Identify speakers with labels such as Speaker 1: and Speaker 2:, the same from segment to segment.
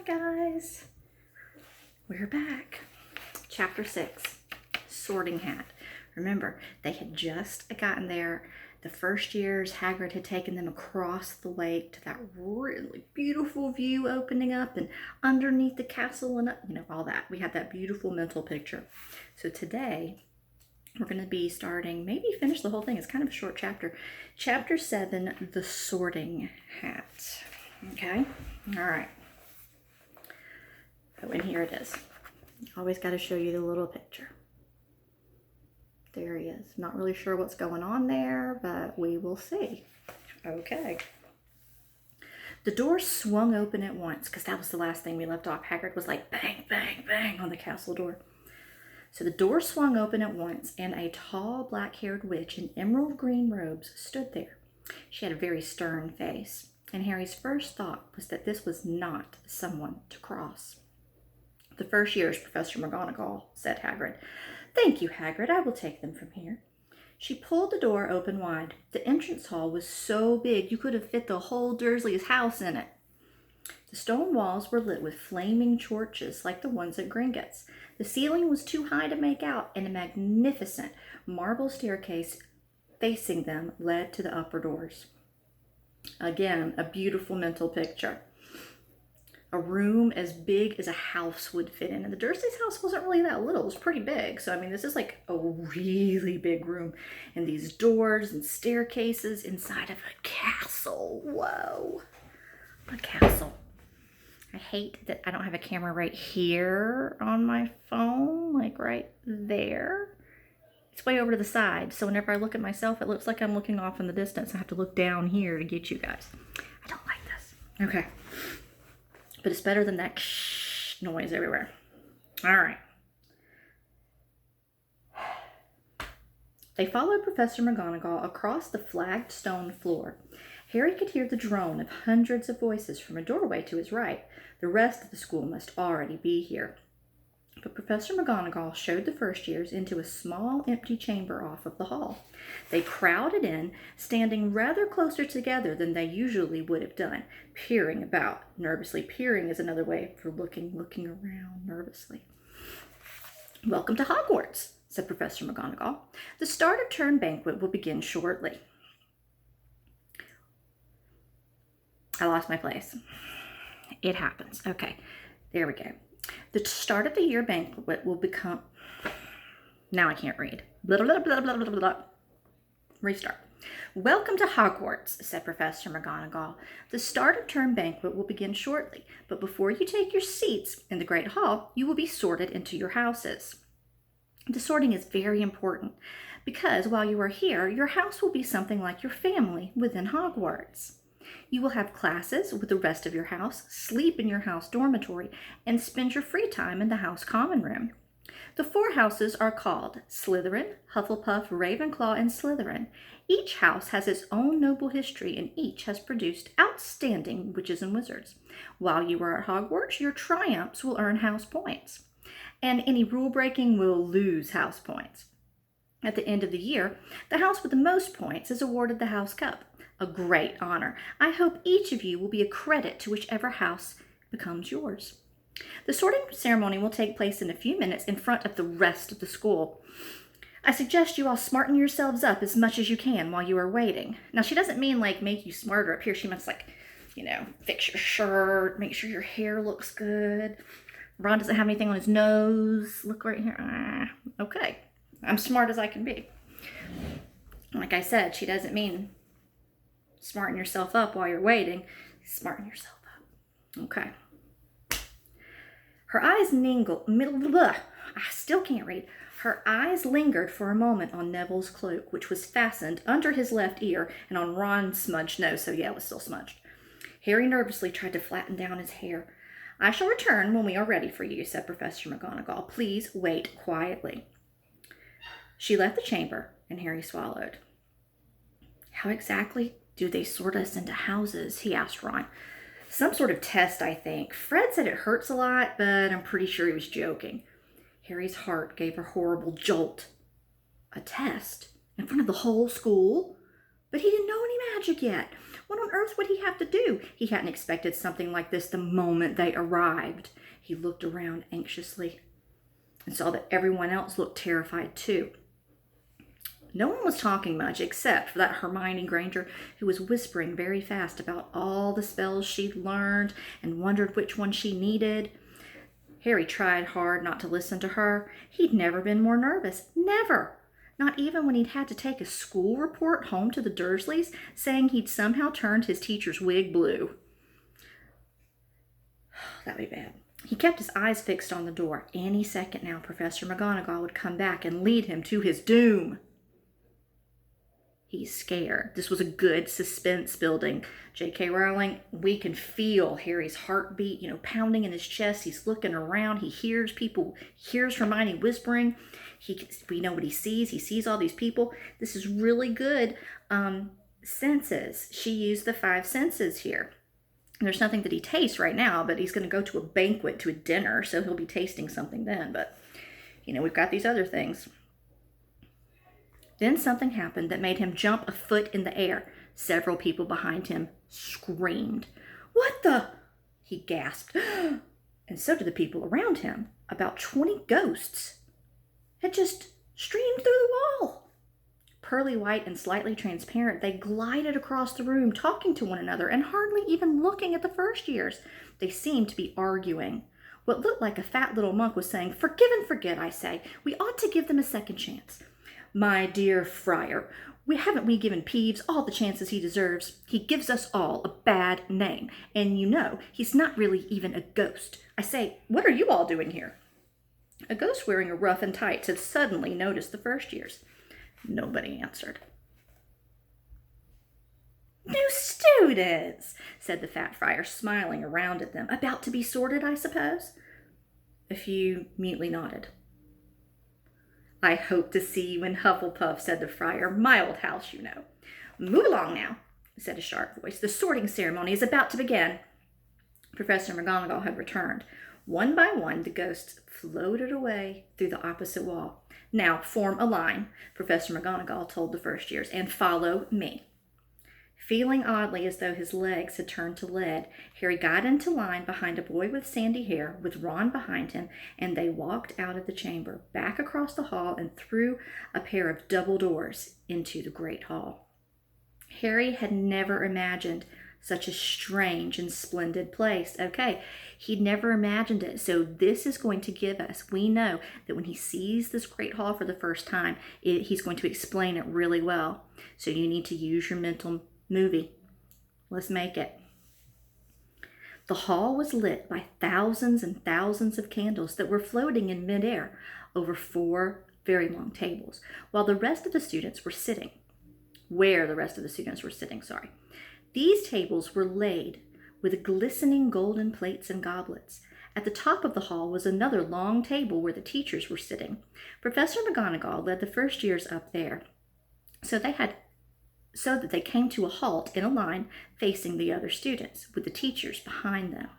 Speaker 1: guys, we're back. Chapter 6, Sorting Hat. Remember, they had just gotten there. The first years, Hagrid had taken them across the lake to that really beautiful view opening up and underneath the castle and, all that. We had that beautiful mental picture. So today, we're going to be starting, maybe finish the whole thing. It's kind of a short chapter. Chapter 7, The Sorting Hat. Okay? All right. Oh, and here it is. Always got to show you the little picture. There he is. Not really sure what's going on there, but we will see. Okay. The door swung open at once, because that was the last thing we left off. Hagrid was like, bang, bang, bang on the castle door. So the door swung open at once, and a tall, black-haired witch in emerald green robes stood there. She had a very stern face, and Harry's first thought was that this was not someone to cross. The first years, Professor McGonagall, said Hagrid. Thank you, Hagrid. I will take them from here. She pulled the door open wide. The entrance hall was so big you could have fit the whole Dursley's house in it. The stone walls were lit with flaming torches like the ones at Gringotts. The ceiling was too high to make out, and a magnificent marble staircase facing them led to the upper doors. Again, a beautiful mental picture. A room as big as a house would fit in. And the Dursley's house wasn't really that little. It was pretty big. So, this is like a really big room. And these doors and staircases inside of a castle. Whoa. A castle. I hate that I don't have a camera right here on my phone. Like right there. It's way over to the side. So whenever I look at myself, it looks like I'm looking off in the distance. I have to look down here to get you guys. I don't like this. Okay. But it's better than that noise everywhere. All right. They followed Professor McGonagall across the flagged stone floor. Harry could hear the drone of hundreds of voices from a doorway to his right. The rest of the school must already be here. But Professor McGonagall showed the first years into a small empty chamber off of the hall. They crowded in, standing rather closer together than they usually would have done, peering about nervously. Peering is another way for looking around nervously. Welcome to Hogwarts, said Professor McGonagall. The start of term banquet will begin shortly. I lost my place. It happens. Okay, there we go. The start of the year banquet will become... Now I can't read. Blah, blah, blah, blah, blah, blah. Restart. Welcome to Hogwarts, said Professor McGonagall. The start of term banquet will begin shortly, but before you take your seats in the Great Hall, you will be sorted into your houses. The sorting is very important, because while you are here, your house will be something like your family within Hogwarts. You will have classes with the rest of your house, sleep in your house dormitory, and spend your free time in the house common room. The 4 houses are called Slytherin, Hufflepuff, Ravenclaw, and Slytherin. Each house has its own noble history, and each has produced outstanding witches and wizards. While you are at Hogwarts, your triumphs will earn house points, and any rule breaking will lose house points. At the end of the year, the house with the most points is awarded the House Cup. A great honor. I hope each of you will be a credit to whichever house becomes yours. The sorting ceremony will take place in a few minutes in front of the rest of the school. I suggest you all smarten yourselves up as much as you can while you are waiting. Now, she doesn't mean like make you smarter up here. She means like, fix your shirt, make sure your hair looks good. Ron doesn't have anything on his nose. Look right here. Okay. I'm smart as I can be. Like I said, she doesn't mean smarten yourself up while you're waiting. Smarten yourself up. Okay. Her eyes I still can't read. Her eyes lingered for a moment on Neville's cloak, which was fastened under his left ear, and on Ron's smudged nose, so yeah, it was still smudged. Harry nervously tried to flatten down his hair. I shall return when we are ready for you, said Professor McGonagall. Please wait quietly. She left the chamber, and Harry swallowed. How exactly do they sort us into houses? He asked Ron. Some sort of test, I think. Fred said it hurts a lot, but I'm pretty sure he was joking. Harry's heart gave a horrible jolt. A test? In front of the whole school? But he didn't know any magic yet. What on earth would he have to do? He hadn't expected something like this the moment they arrived. He looked around anxiously and saw that everyone else looked terrified too. No one was talking much except for that Hermione Granger, who was whispering very fast about all the spells she'd learned and wondered which one she needed. Harry tried hard not to listen to her. He'd never been more nervous. Never. Not even when he'd had to take a school report home to the Dursleys, saying he'd somehow turned his teacher's wig blue. That'd be bad. He kept his eyes fixed on the door. Any second now, Professor McGonagall would come back and lead him to his doom. He's scared. This was a good suspense building. J.K. Rowling, we can feel Harry's heartbeat, pounding in his chest. He's looking around. He hears people, hears Hermione whispering. We know what he sees. He sees all these people. This is really good senses. She used the 5 senses here. There's nothing that he tastes right now, but he's going to go to a banquet, to a dinner, so he'll be tasting something then. But, we've got these other things. Then something happened that made him jump a foot in the air. Several people behind him screamed. "What the?" he gasped. And so did the people around him. About 20 ghosts had just streamed through the wall. Pearly white and slightly transparent, they glided across the room, talking to one another and hardly even looking at the first years. They seemed to be arguing. What looked like a fat little monk was saying, "Forgive and forget, I say. We ought to give them a second chance. My dear Friar, haven't we given Peeves all the chances he deserves? He gives us all a bad name. And he's not really even a ghost. I say, what are you all doing here?" A ghost wearing a ruff and tights had suddenly noticed the first years. Nobody answered. "New students," said the fat friar, smiling around at them. "About to be sorted, I suppose?" A few mutely nodded. "I hope to see you in Hufflepuff," said the friar. "My old house, "Move along now," said a sharp voice. "The sorting ceremony is about to begin." Professor McGonagall had returned. One by one, the ghosts floated away through the opposite wall. "Now, form a line," Professor McGonagall told the first years, "and follow me." Feeling oddly as though his legs had turned to lead, Harry got into line behind a boy with sandy hair, with Ron behind him, and they walked out of the chamber, back across the hall, and through a pair of double doors into the great hall. Harry had never imagined such a strange and splendid place. Okay, he'd never imagined it, so this is going to give us, we know that when he sees this great hall for the first time, he's going to explain it really well. So you need to use your mental movie. Let's make it. The hall was lit by thousands and thousands of candles that were floating in midair over 4 very long tables, while the rest of the students were sitting. These tables were laid with glistening golden plates and goblets. At the top of the hall was another long table where the teachers were sitting. Professor McGonagall led the first years up there, so that they came to a halt in a line facing the other students, with the teachers behind them.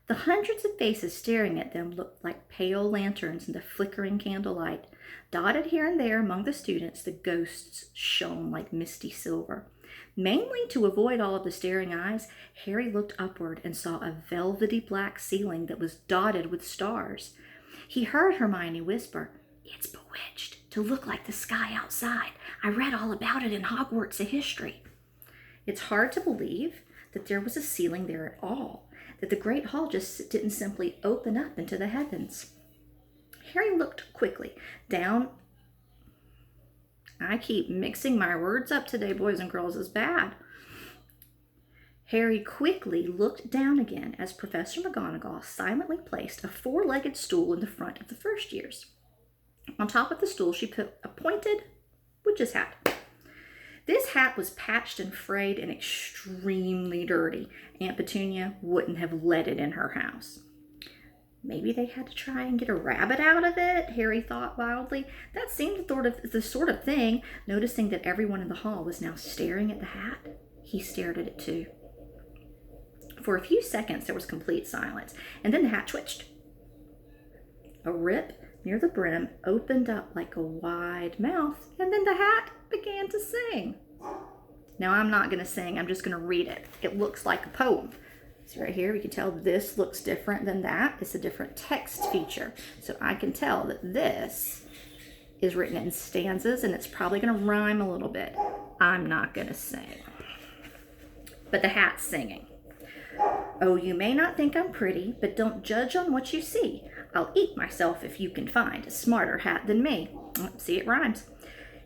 Speaker 1: The hundreds of faces staring at them looked like pale lanterns in the flickering candlelight. Dotted here and there among the students, the ghosts shone like misty silver. Mainly to avoid all of the staring eyes, Harry looked upward and saw a velvety black ceiling that was dotted with stars. He heard Hermione whisper, "It's bewitched to look like the sky outside. I read all about it in Hogwarts history." It's hard to believe that there was a ceiling there at all, that the Great Hall just didn't simply open up into the heavens. Harry looked quickly down. I keep mixing my words up today, boys and girls. It's bad. Harry quickly looked down again as Professor McGonagall silently placed a 4-legged stool in the front of the first years. On top of the stool, she put a pointed witch's hat. This hat was patched and frayed and extremely dirty. Aunt Petunia wouldn't have let it in her house. Maybe they had to try and get a rabbit out of it, Harry thought wildly. That seemed the sort of thing. Noticing that everyone in the hall was now staring at the hat, he stared at it too. For a few seconds, there was complete silence, and then the hat twitched. A rip near the brim opened up like a wide mouth, and then the hat began to sing. Now, I'm not going to sing. I'm just going to read it. It looks like a poem. So right here, we can tell this looks different than that. It's a different text feature. So I can tell that this is written in stanzas, and it's probably going to rhyme a little bit. I'm not going to sing. But the hat's singing. Oh, you may not think I'm pretty, but don't judge on what you see. I'll eat myself if you can find a smarter hat than me. See, it rhymes.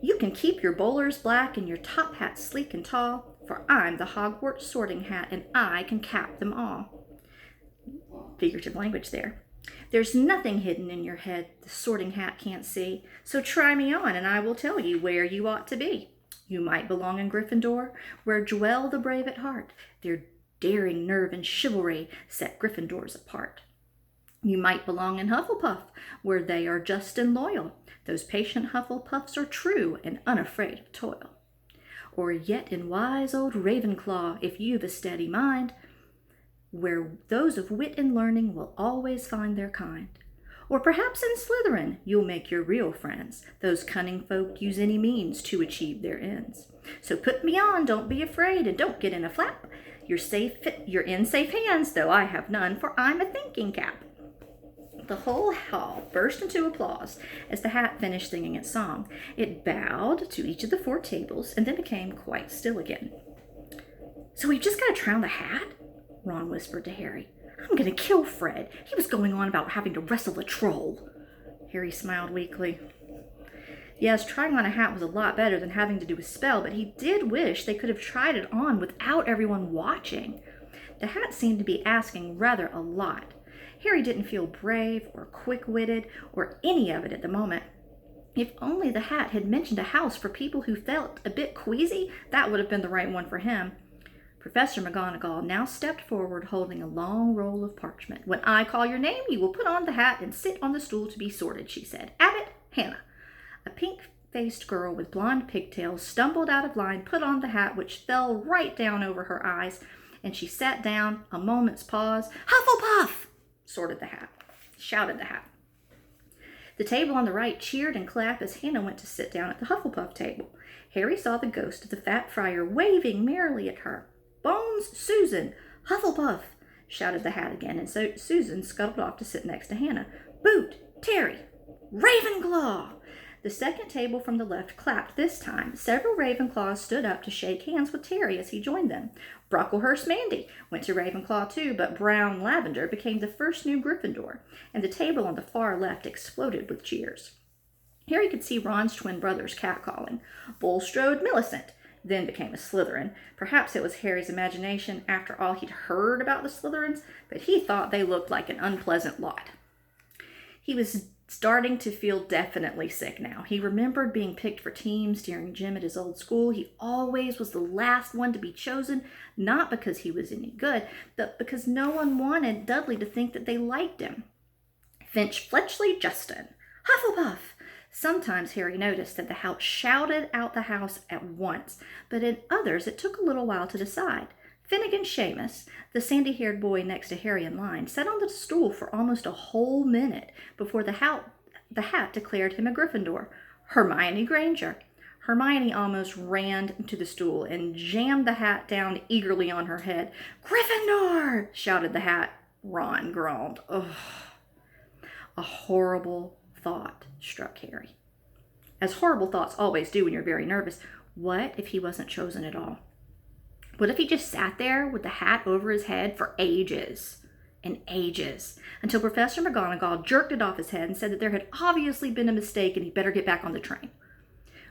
Speaker 1: You can keep your bowlers black and your top hat sleek and tall, for I'm the Hogwarts sorting hat and I can cap them all. Figurative language there. There's nothing hidden in your head the sorting hat can't see, so try me on and I will tell you where you ought to be. You might belong in Gryffindor, where dwell the brave at heart. Their daring nerve and chivalry set Gryffindors apart. You might belong in Hufflepuff, where they are just and loyal. Those patient Hufflepuffs are true and unafraid of toil. Or yet in wise old Ravenclaw, if you've a steady mind, where those of wit and learning will always find their kind. Or perhaps in Slytherin you'll make your real friends. Those cunning folk use any means to achieve their ends. So put me on, don't be afraid, and don't get in a flap. You're in safe hands, though I have none, for I'm a thinking cap. The whole hall burst into applause as the hat finished singing its song. It bowed to each of the 4 tables and then became quite still again. So we've just got to try on the hat? Ron whispered to Harry. I'm going to kill Fred. He was going on about having to wrestle a troll. Harry smiled weakly. Yes, trying on a hat was a lot better than having to do a spell, but he did wish they could have tried it on without everyone watching. The hat seemed to be asking rather a lot. Harry didn't feel brave or quick-witted or any of it at the moment. If only the hat had mentioned a house for people who felt a bit queasy, that would have been the right one for him. Professor McGonagall now stepped forward holding a long roll of parchment. When I call your name, you will put on the hat and sit on the stool to be sorted, she said. Abbott, Hannah. A pink-faced girl with blonde pigtails stumbled out of line, put on the hat, which fell right down over her eyes, and she sat down. A moment's pause. Hufflepuff! Shouted the hat. The table on the right cheered and clapped as Hannah went to sit down at the Hufflepuff table. Harry saw the ghost of the fat friar waving merrily at her. Bones, Susan, Hufflepuff, shouted the hat again, and so Susan scuttled off to sit next to Hannah. Boot, Terry, Ravenclaw! The second table from the left clapped this time. Several Ravenclaws stood up to shake hands with Terry as he joined them. Brocklehurst Mandy went to Ravenclaw too, but Brown Lavender became the first new Gryffindor, and the table on the far left exploded with cheers. Harry could see Ron's twin brothers catcalling. Bulstrode Millicent then became a Slytherin. Perhaps it was Harry's imagination after all he'd heard about the Slytherins, but he thought they looked like an unpleasant lot. He was starting to feel definitely sick now. He remembered being picked for teams during gym at his old school. He always was the last one to be chosen, not because he was any good, but because no one wanted Dudley to think that they liked him. Finch Fletchley Justin, Hufflepuff. Sometimes Harry noticed that the house shouted out the house at once, but in others it took a little while to decide. Finnegan Seamus, the sandy-haired boy next to Harry in line, sat on the stool for almost a whole minute before the hat declared him a Gryffindor. Hermione Granger. Hermione almost ran to the stool and jammed the hat down eagerly on her head. Gryffindor! Shouted the hat. Ron groaned. Ugh. A horrible thought struck Harry. As horrible thoughts always do when you're very nervous. What if he wasn't chosen at all? What if he just sat there with the hat over his head for ages and ages until Professor McGonagall jerked it off his head and said that there had obviously been a mistake and he better get back on the train?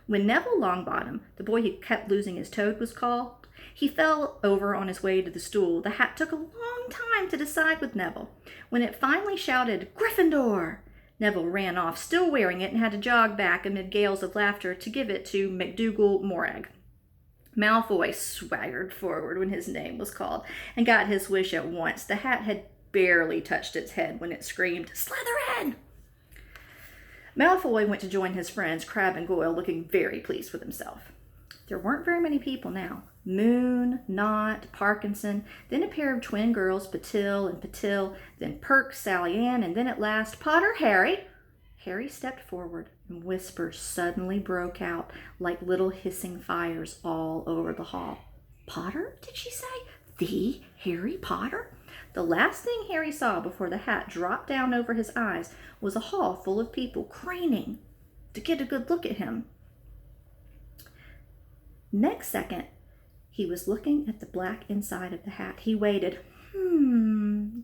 Speaker 1: When Neville Longbottom, the boy who kept losing his toad, was called, he fell over on his way to the stool. The hat took a long time to decide with Neville. When it finally shouted, Gryffindor, Neville ran off, still wearing it, and had to jog back amid gales of laughter to give it to McDougal Morag. Malfoy swaggered forward when his name was called and got his wish at once. The hat had barely touched its head when it screamed, Slytherin! Malfoy went to join his friends, Crabbe and Goyle, looking very pleased with himself. There weren't very many people now. Moon, Knott, Parkinson, then a pair of twin girls, Patil and Patil, then Perk, Sally Ann, and then at last, Potter, Harry. Harry stepped forward, And whispers suddenly broke out like little hissing fires all over the hall. Potter, did she say? The Harry Potter? The last thing Harry saw before the hat dropped down over his eyes was a hall full of people craning to get a good look at him. Next second, he was looking at the black inside of the hat. He waited.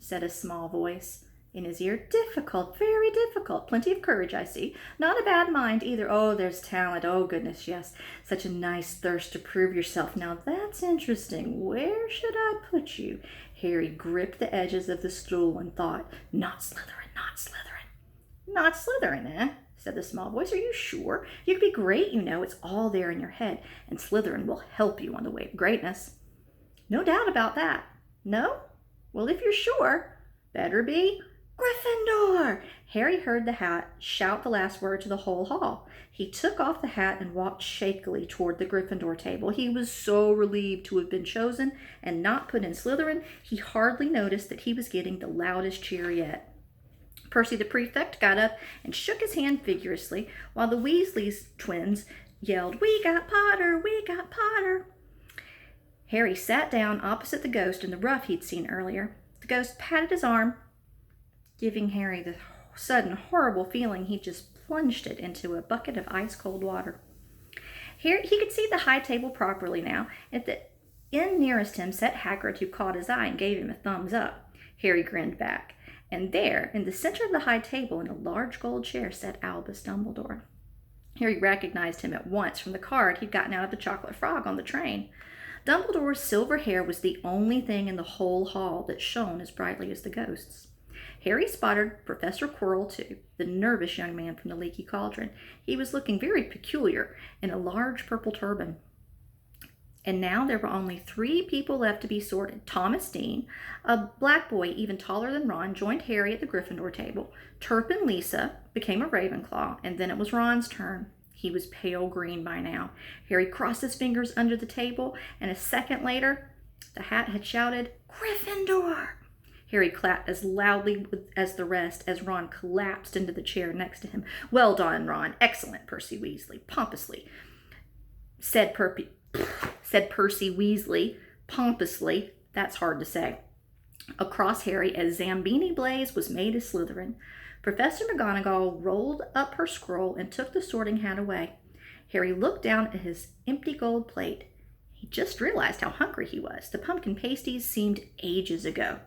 Speaker 1: Said a small voice in his ear. Difficult, very difficult. Plenty of courage, I see. Not a bad mind either. Oh, there's talent. Oh, goodness, yes. Such a nice thirst to prove yourself. Now, that's interesting. Where should I put you? Harry gripped the edges of the stool and thought, not Slytherin, not Slytherin. Not Slytherin, eh? Said the small voice. Are you sure? You could be great, you know. It's all there in your head, and Slytherin will help you on the way to greatness. No doubt about that. No? Well, if you're sure, better be Gryffindor! Harry heard the hat shout the last word to the whole hall. He took off the hat and walked shakily toward the Gryffindor table. He was so relieved to have been chosen and not put in Slytherin, he hardly noticed that he was getting the loudest cheer yet. Percy the prefect got up and shook his hand vigorously, while the Weasley twins yelled, "We got Potter! We got Potter!" Harry sat down opposite the ghost in the rough he'd seen earlier. The ghost patted his arm, giving Harry the sudden horrible feeling he just plunged it into a bucket of ice-cold water. Here he could see the high table properly now. At the end nearest him sat Hagrid, who caught his eye and gave him a thumbs up. Harry grinned back. And there, in the center of the high table, in a large gold chair, sat Albus Dumbledore. Harry recognized him at once from the card he'd gotten out of the Chocolate Frog on the train. Dumbledore's silver hair was the only thing in the whole hall that shone as brightly as the ghost's. Harry spotted Professor Quirrell, too, the nervous young man from the Leaky Cauldron. He was looking very peculiar in a large purple turban. And now there were only 3 people left to be sorted. Thomas Dean, a black boy even taller than Ron, joined Harry at the Gryffindor table. Turpin Lisa became a Ravenclaw, and then it was Ron's turn. He was pale green by now. Harry crossed his fingers under the table, and a second later, the hat had shouted, "Gryffindor!" Harry clapped as loudly as the rest as Ron collapsed into the chair next to him. "Well done, Ron. Excellent, Percy Weasley," pompously said Percy Weasley, pompously. That's hard to say. Across Harry, as Zambini Blaze was made a Slytherin. Professor McGonagall rolled up her scroll and took the sorting hat away. Harry looked down at his empty gold plate. He just realized how hungry he was. The pumpkin pasties seemed ages ago.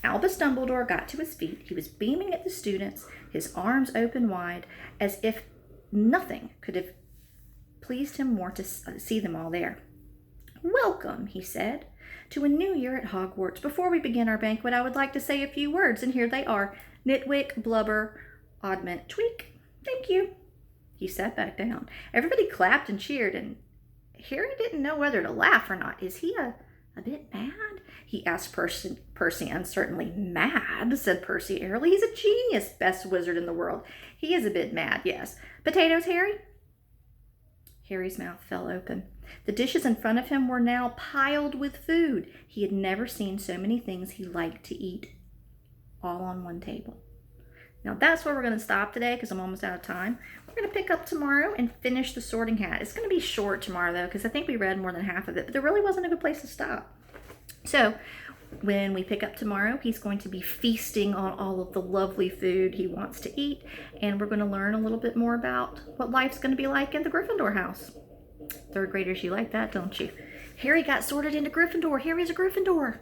Speaker 1: Albus Dumbledore got to his feet. He was beaming at the students, his arms open wide, as if nothing could have pleased him more to see them all there. "Welcome," he said, "to a new year at Hogwarts. Before we begin our banquet, I would like to say a few words, and here they are. Nitwick, Blubber, Oddment, Tweak. Thank you." He sat back down. Everybody clapped and cheered, and Harry didn't know whether to laugh or not. "Is he a bit mad?" he asked Percy uncertainly. "Mad?" said Percy airily. "He's a genius, best wizard in the world. He is a bit mad, yes. Potatoes, Harry?" Harry's mouth fell open. The dishes in front of him were now piled with food. He had never seen so many things he liked to eat, all on one table. Now that's where we're going to stop today because I'm almost out of time. We're going to pick up tomorrow and finish the sorting hat. It's going to be short tomorrow, though, because I think we read more than half of it, but there really wasn't a good place to stop. So when we pick up tomorrow, he's going to be feasting on all of the lovely food he wants to eat, and we're going to learn a little bit more about what life's going to be like in the Gryffindor house. Third graders, you like that, don't you? Harry got sorted into Gryffindor. Harry's a Gryffindor.